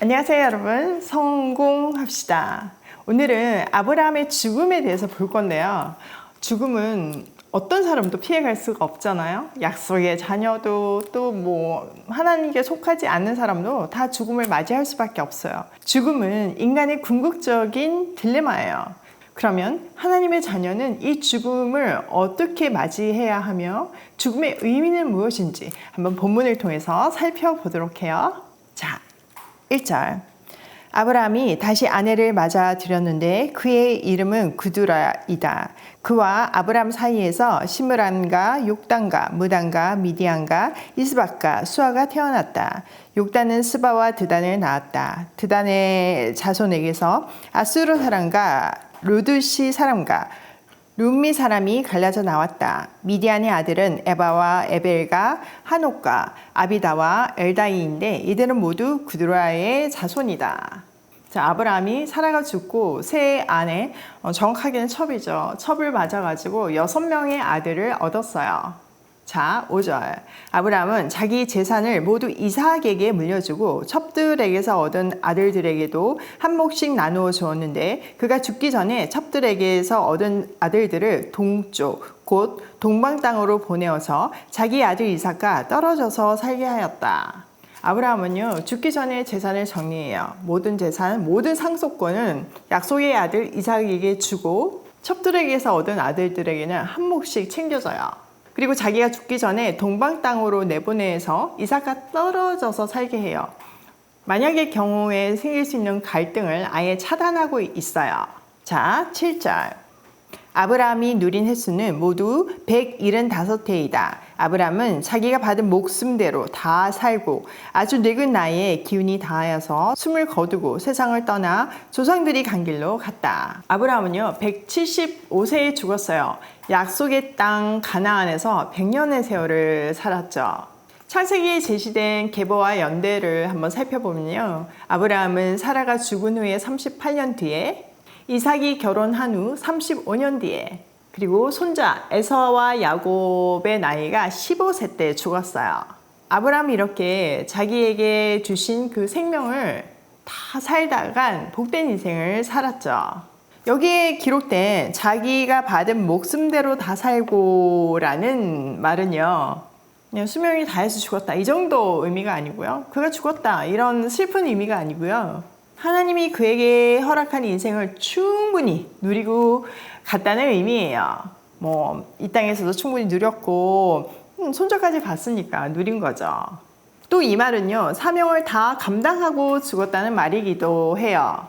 안녕하세요 여러분, 성공합시다. 오늘은 아브라함의 죽음에 대해서 볼 건데요. 죽음은 어떤 사람도 피해갈 수가 없잖아요. 약속의 자녀도 또 하나님께 속하지 않는 사람도 다 죽음을 맞이할 수밖에 없어요. 죽음은 인간의 궁극적인 딜레마예요. 그러면 하나님의 자녀는 이 죽음을 어떻게 맞이해야 하며 죽음의 의미는 무엇인지 한번 본문을 통해서 살펴보도록 해요. 자, 1절. 아브라함이 다시 아내를 맞아들였는데 그의 이름은 그두라이다. 그와 아브라함 사이에서 시므란과 욕단과 무단과 미디안과 이스박과 수아가 태어났다. 욕단은 스바와 드단을 낳았다. 드단의 자손에게서 아수르 사람과 로드시 사람과 룸미 사람이 갈라져 나왔다. 미디안의 아들은 에바와 에벨과 한옥과 아비다와 엘다이인데 이들은 모두 그두라의 자손이다. 자, 아브라함이 사라가 죽고 새 아내, 정확하게는 첩이죠. 첩을 맞아가지고 6명의 아들을 얻었어요. 자, 5절. 아브라함은 자기 재산을 모두 이삭에게 물려주고 첩들에게서 얻은 아들들에게도 한 몫씩 나누어 주었는데 그가 죽기 전에 첩들에게서 얻은 아들들을 동쪽, 곧 동방 땅으로 보내어서 자기 아들 이삭과 떨어져서 살게 하였다. 아브라함은요, 죽기 전에 재산을 정리해요. 모든 재산, 모든 상속권은 약속의 아들 이삭에게 주고 첩들에게서 얻은 아들들에게는 한 몫씩 챙겨져요. 그리고 자기가 죽기 전에 동방 땅으로 내보내서 이삭과 떨어져서 살게 해요. 만약의 경우에 생길 수 있는 갈등을 아예 차단하고 있어요. 자, 7절. 아브라함이 누린 횟수는 모두 175해이다. 아브라함은 자기가 받은 목숨대로 다 살고 아주 늙은 나이에 기운이 다하여서 숨을 거두고 세상을 떠나 조상들이 간 길로 갔다. 아브라함은요 175세에 죽었어요. 약속의 땅 가나안에서 100년의 세월을 살았죠. 창세기에 제시된 계보와 연대를 한번 살펴보면요. 아브라함은 사라가 죽은 후에 38년 뒤에, 이삭이 결혼한 후 35년 뒤에, 그리고 손자 에서와 야곱의 나이가 15세 때 죽었어요. 아브라함이 이렇게 자기에게 주신 그 생명을 다 살다간 복된 인생을 살았죠. 여기에 기록된 자기가 받은 목숨대로 다 살고라는 말은요, 그냥 수명이 다해서 죽었다 이 정도 의미가 아니고요. 그가 죽었다 이런 슬픈 의미가 아니고요. 하나님이 그에게 허락한 인생을 충분히 누리고 갔다는 의미예요. 이 땅에서도 충분히 누렸고 손자까지 봤으니까 누린 거죠. 또 이 말은요, 사명을 다 감당하고 죽었다는 말이기도 해요.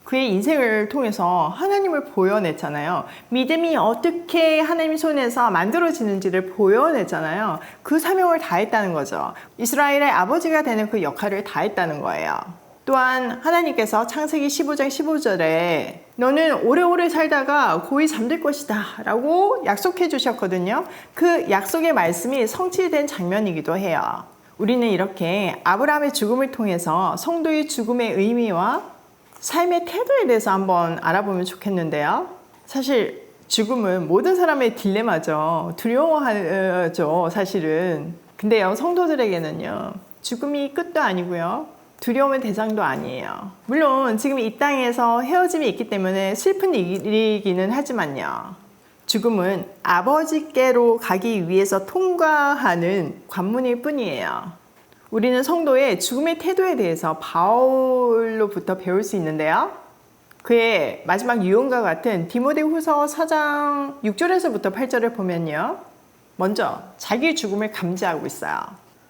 그의 인생을 통해서 하나님을 보여냈잖아요. 믿음이 어떻게 하나님 손에서 만들어지는지를 보여냈잖아요. 그 사명을 다했다는 거죠. 이스라엘의 아버지가 되는 그 역할을 다했다는 거예요. 또한 하나님께서 창세기 15장 15절에 너는 오래오래 살다가 고이 잠들 것이다 라고 약속해 주셨거든요. 그 약속의 말씀이 성취된 장면이기도 해요. 우리는 이렇게 아브라함의 죽음을 통해서 성도의 죽음의 의미와 삶의 태도에 대해서 한번 알아보면 좋겠는데요. 사실 죽음은 모든 사람의 딜레마죠. 두려워하죠, 사실은. 근데요, 성도들에게는요, 죽음이 끝도 아니고요, 두려움의 대상도 아니에요. 물론 지금 이 땅에서 헤어짐이 있기 때문에 슬픈 일이기는 하지만요, 죽음은 아버지께로 가기 위해서 통과하는 관문일 뿐이에요. 우리는 성도의 죽음의 태도에 대해서 바울로부터 배울 수 있는데요. 그의 마지막 유언과 같은 디모데후서 4장 6절에서부터 8절을 보면요, 먼저 자기 죽음을 감지하고 있어요.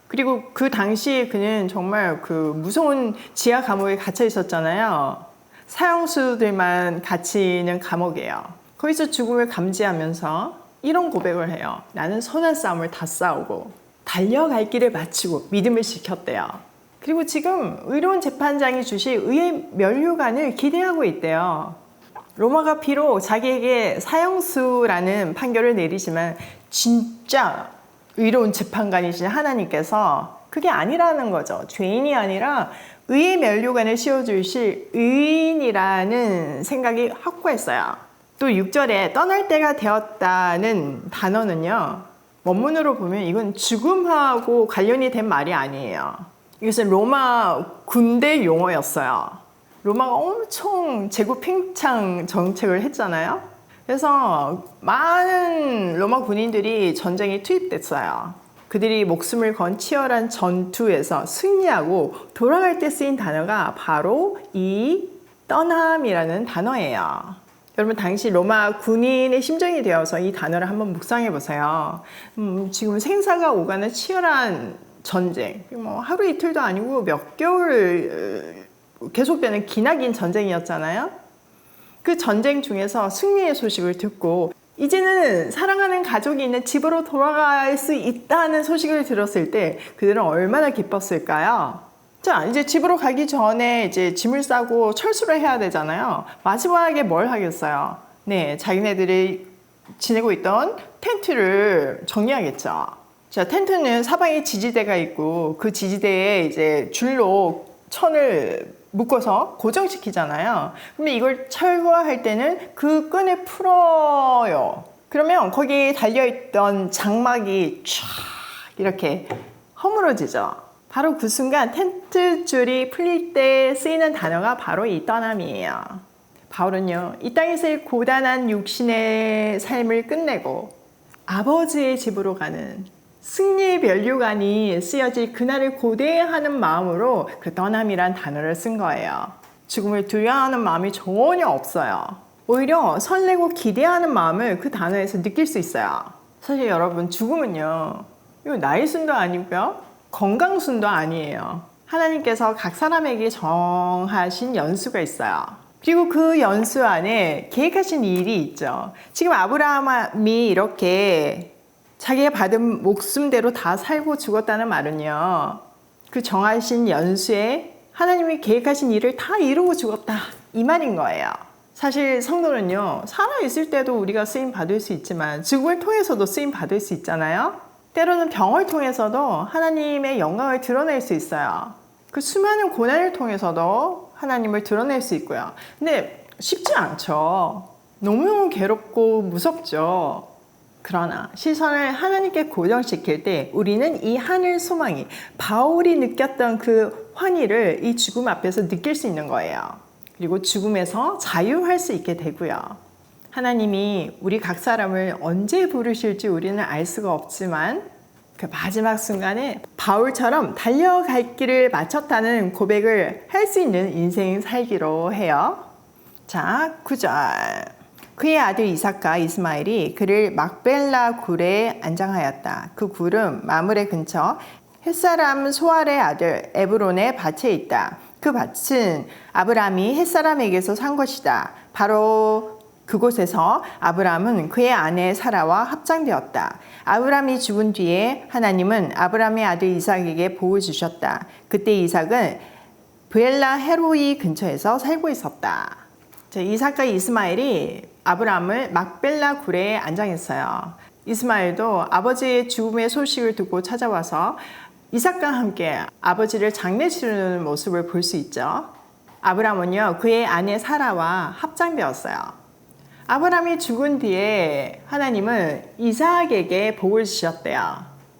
그리고 그 당시에 그는 정말 그 무서운 지하 감옥에 갇혀 있었잖아요. 사형수들만 갇히는 감옥이에요. 거기서 죽음을 감지하면서 이런 고백을 해요. 나는 선한 싸움을 다 싸우고 달려갈 길을 마치고 믿음을 지켰대요. 그리고 지금 의로운 재판장이 주실 의의 면류관을 기대하고 있대요. 로마가 비록 자기에게 사형수라는 판결을 내리지만 진짜 의로운 재판관이신 하나님께서 그게 아니라는 거죠. 죄인이 아니라 의의 면류관을 씌워주실 의인이라는 생각이 확고했어요. 또 6절에 떠날 때가 되었다는 단어는요, 원문으로 보면 이건 죽음하고 관련이 된 말이 아니에요. 이것은 로마 군대 용어였어요. 로마가 엄청 제국 팽창 정책을 했잖아요. 그래서 많은 로마 군인들이 전쟁에 투입됐어요. 그들이 목숨을 건 치열한 전투에서 승리하고 돌아갈 때 쓰인 단어가 바로 이 떠남이라는 단어예요. 여러분 당시 로마 군인의 심정이 되어서 이 단어를 한번 묵상해 보세요. 지금 생사가 오가는 치열한 전쟁, 뭐 하루 이틀도 아니고 몇 개월 계속되는 기나긴 전쟁이었잖아요. 그 전쟁 중에서 승리의 소식을 듣고 이제는 사랑하는 가족이 있는 집으로 돌아갈 수 있다는 소식을 들었을 때 그들은 얼마나 기뻤을까요? 자, 이제 집으로 가기 전에 이제 짐을 싸고 철수를 해야 되잖아요. 마지막에 뭘 하겠어요? 네, 자기네들이 지내고 있던 텐트를 정리하겠죠. 자, 텐트는 사방에 지지대가 있고 그 지지대에 이제 줄로 천을 묶어서 고정시키잖아요. 그러면 이걸 철거할 때는 그 끈을 풀어요. 그러면 거기 달려있던 장막이 쫙 이렇게 허물어지죠. 바로 그 순간 텐트 줄이 풀릴 때 쓰이는 단어가 바로 이 떠남이에요. 바울은요, 이 땅에서의 고단한 육신의 삶을 끝내고 아버지의 집으로 가는 승리의 면류관이 쓰여질 그날을 고대하는 마음으로 그 떠남이란 단어를 쓴 거예요. 죽음을 두려워하는 마음이 전혀 없어요. 오히려 설레고 기대하는 마음을 그 단어에서 느낄 수 있어요. 사실 여러분, 죽음은요, 이거 나이 순도 아니고요, 건강 순도 아니에요. 하나님께서 각 사람에게 정하신 연수가 있어요. 그리고 그 연수 안에 계획하신 일이 있죠. 지금 아브라함이 이렇게 자기가 받은 목숨대로 다 살고 죽었다는 말은요, 그 정하신 연수에 하나님이 계획하신 일을 다 이루고 죽었다, 이 말인 거예요. 사실 성도는요, 살아있을 때도 우리가 쓰임 받을 수 있지만 죽음을 통해서도 쓰임 받을 수 있잖아요. 때로는 병을 통해서도 하나님의 영광을 드러낼 수 있어요. 그 수많은 고난을 통해서도 하나님을 드러낼 수 있고요. 근데 쉽지 않죠. 너무 괴롭고 무섭죠. 그러나 시선을 하나님께 고정시킬 때 우리는 이 하늘 소망이, 바울이 느꼈던 그 환희를 이 죽음 앞에서 느낄 수 있는 거예요. 그리고 죽음에서 자유할 수 있게 되고요. 하나님이 우리 각 사람을 언제 부르실지 우리는 알 수가 없지만 그 마지막 순간에 바울처럼 달려갈 길을 마쳤다는 고백을 할 수 있는 인생 살기로 해요. 자, 9절. 그의 아들 이삭과 이스마엘이 그를 막벨라 굴에 안장하였다. 그 굴은 마므레 근처 햇사람 소알의 아들 에브론의 밭에 있다. 그 밭은 아브라함이 햇사람에게서 산 것이다. 바로 그곳에서 아브라함은 그의 아내 사라와 합장되었다. 아브라함이 죽은 뒤에 하나님은 아브라함의 아들 이삭에게 복을 주셨다. 그때 이삭은 브엘라 헤로이 근처에서 살고 있었다. 자, 이삭과 이스마엘이 아브라함을 막벨라 굴에 안장했어요. 이스마엘도 아버지의 죽음의 소식을 듣고 찾아와서 이삭과 함께 아버지를 장례 치르는 모습을 볼 수 있죠. 아브라함은요, 그의 아내 사라와 합장되었어요. 아브라함이 죽은 뒤에 하나님은 이삭에게 복을 주셨대요.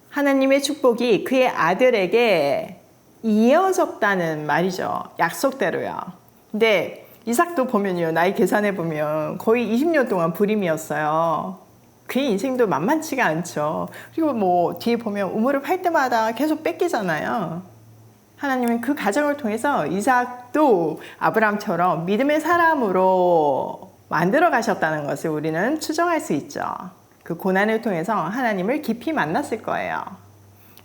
하나님의 축복이 그의 아들에게 이어졌다는 말이죠. 약속대로요. 근데 이삭도 보면요, 나이 계산해 보면 거의 20년 동안 불임이었어요. 그의 인생도 만만치가 않죠. 그리고 뭐 뒤에 보면 우물을 팔 때마다 계속 뺏기잖아요. 하나님은 그 가정을 통해서 이삭도 아브라함처럼 믿음의 사람으로 만들어 가셨다는 것을 우리는 추정할 수 있죠. 그 고난을 통해서 하나님을 깊이 만났을 거예요.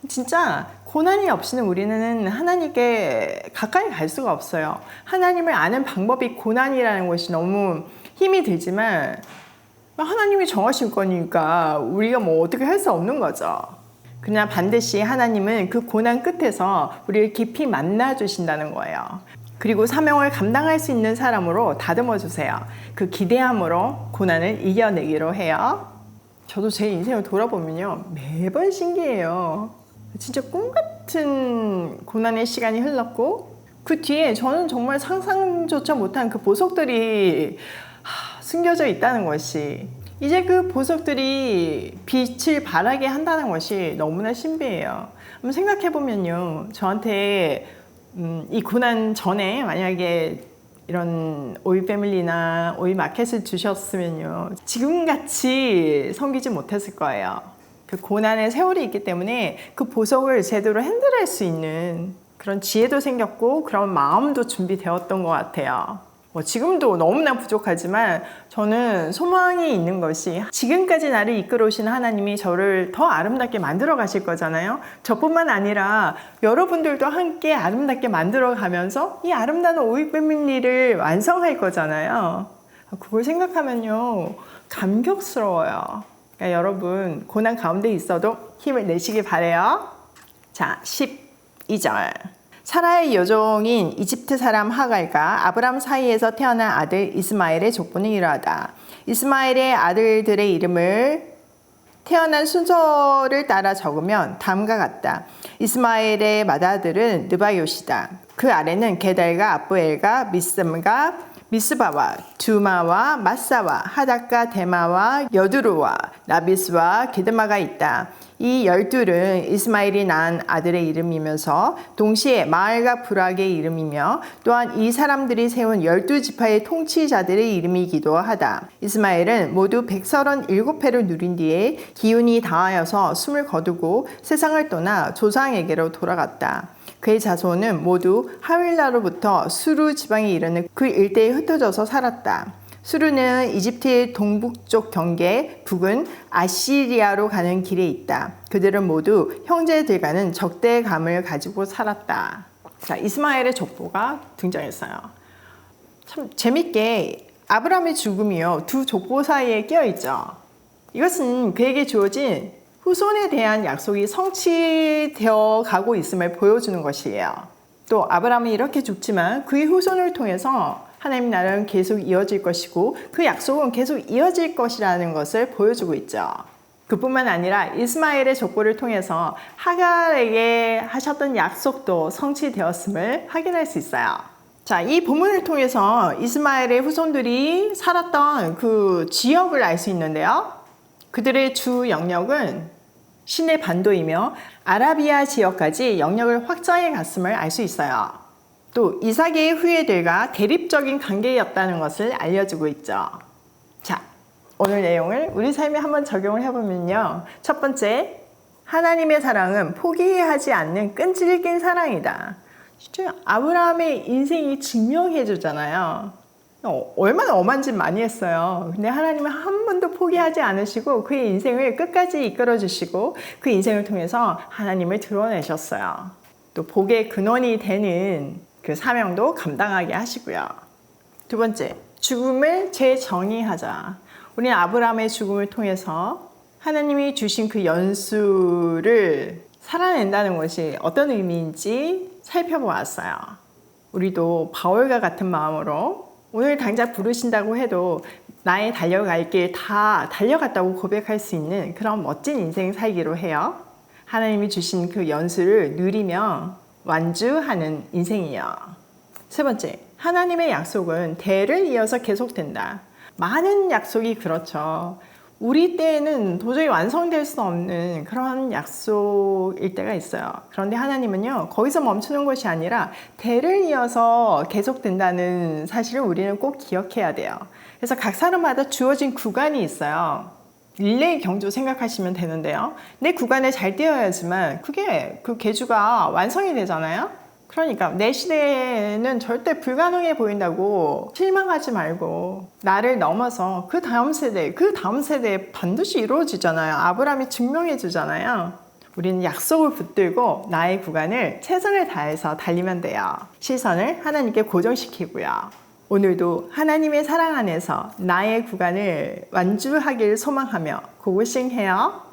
진짜 고난이 없이는 우리는 하나님께 가까이 갈 수가 없어요. 하나님을 아는 방법이 고난이라는 것이 너무 힘이 들지만 하나님이 정하신 거니까 우리가 뭐 어떻게 할 수 없는 거죠. 그러나 반드시 하나님은 그 고난 끝에서 우리를 깊이 만나 주신다는 거예요. 그리고 사명을 감당할 수 있는 사람으로 다듬어 주세요. 그 기대함으로 고난을 이겨내기로 해요. 저도 제 인생을 돌아보면요, 매번 신기해요. 진짜 꿈 같은 고난의 시간이 흘렀고 그 뒤에 저는 정말 상상조차 못한 그 보석들이 숨겨져 있다는 것이, 이제 그 보석들이 빛을 발하게 한다는 것이 너무나 신비해요. 한번 생각해보면요. 저한테 이 고난 전에 만약에 이런 오이 패밀리나 오이 마켓을 주셨으면요. 지금같이 섬기지 못했을 거예요. 그 고난의 세월이 있기 때문에 그 보석을 제대로 핸들할 수 있는 그런 지혜도 생겼고 그런 마음도 준비되었던 것 같아요. 지금도 너무나 부족하지만 저는 소망이 있는 것이 지금까지 나를 이끌어 오신 하나님이 저를 더 아름답게 만들어 가실 거잖아요. 저뿐만 아니라 여러분들도 함께 아름답게 만들어 가면서 이 아름다운 오이 패밀리를 완성할 거잖아요. 그걸 생각하면요 감격스러워요. 그러니까 여러분 고난 가운데 있어도 힘을 내시길 바래요. 자, 12절. 사라의 여종인 이집트 사람 하갈과 아브람 사이에서 태어난 아들 이스마엘의 족보는 이러하다. 이스마엘의 아들들의 이름을 태어난 순서를 따라 적으면 다음과 같다. 이스마엘의 맏아들은 느바요시다. 그 아래는 게달과 아브엘과 미스음과 미스바와 두마와 마사와 하닥과 데마와 여두루와 나비스와 게드마가 있다. 이 12은 이스마엘이 낳은 아들의 이름이면서 동시에 마을과 부락의 이름이며 또한 이 사람들이 세운 12지파의 통치자들의 이름이기도 하다. 이스마엘은 모두 137회를 누린 뒤에 기운이 다하여서 숨을 거두고 세상을 떠나 조상에게로 돌아갔다. 그의 자손은 모두 하윌라로부터 수루 지방에 이르는 그 일대에 흩어져서 살았다. 수르는 이집트의 동북쪽 경계, 북은 아시리아로 가는 길에 있다. 그들은 모두 형제들과는 적대감을 가지고 살았다. 자, 이스마엘의 족보가 등장했어요. 참 재밌게 아브라함의 죽음이요 두 족보 사이에 끼어 있죠. 이것은 그에게 주어진 후손에 대한 약속이 성취되어 가고 있음을 보여주는 것이에요. 또 아브라함이 이렇게 죽지만 그의 후손을 통해서 하나님 나라는 계속 이어질 것이고 그 약속은 계속 이어질 것이라는 것을 보여주고 있죠. 그뿐만 아니라 이스마엘의 족보를 통해서 하갈에게 하셨던 약속도 성취되었음을 확인할 수 있어요. 자, 이 본문을 통해서 이스마엘의 후손들이 살았던 그 지역을 알 수 있는데요. 그들의 주 영역은 시내 반도이며 아라비아 지역까지 영역을 확장해 갔음을 알 수 있어요. 또 이삭의 후예들과 대립적인 관계였다는 것을 알려주고 있죠. 자, 오늘 내용을 우리 삶에 한번 적용을 해보면요. 첫 번째, 하나님의 사랑은 포기하지 않는 끈질긴 사랑이다. 진짜 아브라함의 인생이 증명해 주잖아요. 얼마나 엄한 짓 많이 했어요. 근데 하나님은 한 번도 포기하지 않으시고 그의 인생을 끝까지 이끌어 주시고 그 인생을 통해서 하나님을 드러내셨어요. 또 복의 근원이 되는 그 사명도 감당하게 하시고요. 두 번째, 죽음을 재정의하자. 우리는 아브라함의 죽음을 통해서 하나님이 주신 그 연수를 살아낸다는 것이 어떤 의미인지 살펴보았어요. 우리도 바울과 같은 마음으로 오늘 당장 부르신다고 해도 나의 달려갈 길 다 달려갔다고 고백할 수 있는 그런 멋진 인생 살기로 해요. 하나님이 주신 그 연수를 누리며 완주하는 인생이요. 세 번째, 하나님의 약속은 대를 이어서 계속된다. 많은 약속이 그렇죠. 우리 때에는 도저히 완성될 수 없는 그런 약속일 때가 있어요. 그런데 하나님은요, 거기서 멈추는 것이 아니라 대를 이어서 계속된다는 사실을 우리는 꼭 기억해야 돼요. 그래서 각 사람마다 주어진 구간이 있어요. 릴레이 경주 생각하시면 되는데요. 내 구간에 잘 뛰어야지만 그게 그 계주가 완성이 되잖아요. 그러니까 내 시대에는 절대 불가능해 보인다고 실망하지 말고 나를 넘어서 그 다음 세대에 반드시 이루어지잖아요. 아브라함이 증명해 주잖아요. 우리는 약속을 붙들고 나의 구간을 최선을 다해서 달리면 돼요. 시선을 하나님께 고정시키고요. 오늘도 하나님의 사랑 안에서 나의 구간을 완주하길 소망하며 고고싱해요.